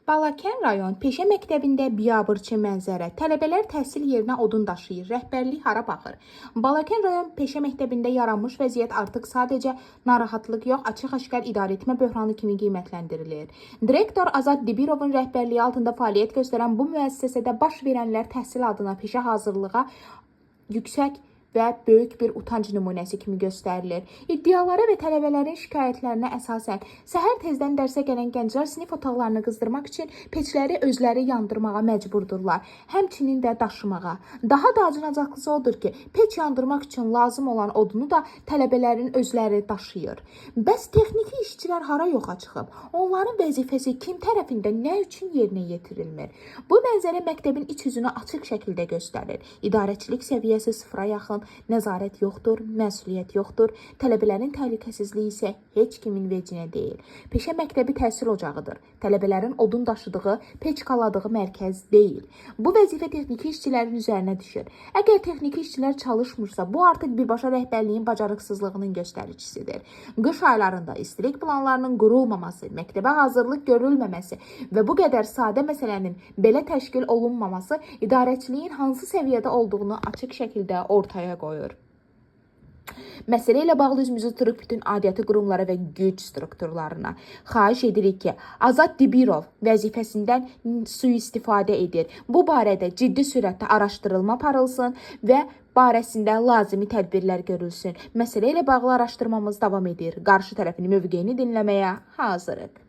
Balakən rayon peşə məktəbində biabırçı mənzərə. Tələbələr təhsil yerinə odun daşıyır. Rəhbərlik hara baxır? Balakən rayon peşə məktəbində yaranmış vəziyyət artıq sadəcə narahatlıq yox, açıq-aşkar idarəetmə böhranı kimi qiymətləndirilir. Direktor Azad Dibirovun rəhbərliyi altında fəaliyyət göstərən bu müəssisədə baş verənlər təhsil adına peşə hazırlığa yüksək və böyük bir utanc nümunəsi kimi göstərilir. İddialara və tələbələrin şikayətlərinə əsasən səhər tezdən dərsə gələn gənclər sinif otaqlarını qızdırmaq üçün peçləri özləri yandırmağa məcburdurlar, həmçinin də daşımağa. Daha da acınacaqlısı odur ki, peç yandırmaq üçün lazım olan odunu da tələbələrin özləri daşıyır. Bəs texniki işçilər hara yoxa çıxıb? Onların vəzifəsi kim tərəfindən nə üçün yerinə yetirilmir? Bu mənzərə məktəbin iç yüzünü açıq şəkildə göstərir. İdarəçilik səviyyəsi sıfıra yaxın, nəzarət yoxdur, məsuliyyət yoxdur, tələbələrin təhlükəsizliyi isə heç kimin vecinə deyil. Peşə məktəbi təhsil ocağıdır. Tələbələrin odun daşıdığı, peç qaladığı mərkəz deyil. Bu vəzifə texniki işçilərin üzərinə düşür. Əgər texniki işçilər çalışmırsa, bu artıq birbaşa rəhbərliyin bacarıqsızlığının göstəricisidir. Qış aylarında istilik planlarının qurulmaması, məktəbə hazırlıq görülməməsi və bu qədər sadə məsələnin belə təşkil olunmaması idarəçiliyin hansı səviyyədə olduğunu açıq şəkildə ortaya qoyur. Məsələ ilə bağlı üzümüzü tuturuq bütün aidiyyatı qurumlara və güc strukturlarına. Xahiş edirik ki, Azad Dibirov vəzifəsindən sui-istifadə edir. Bu barədə ciddi sürətdə araşdırılma aparılsın və barəsində lazımi tədbirlər görülsün. Məsələ ilə bağlı araşdırmamız davam edir. Qarşı tərəfin mövqeyini dinləməyə hazırıq.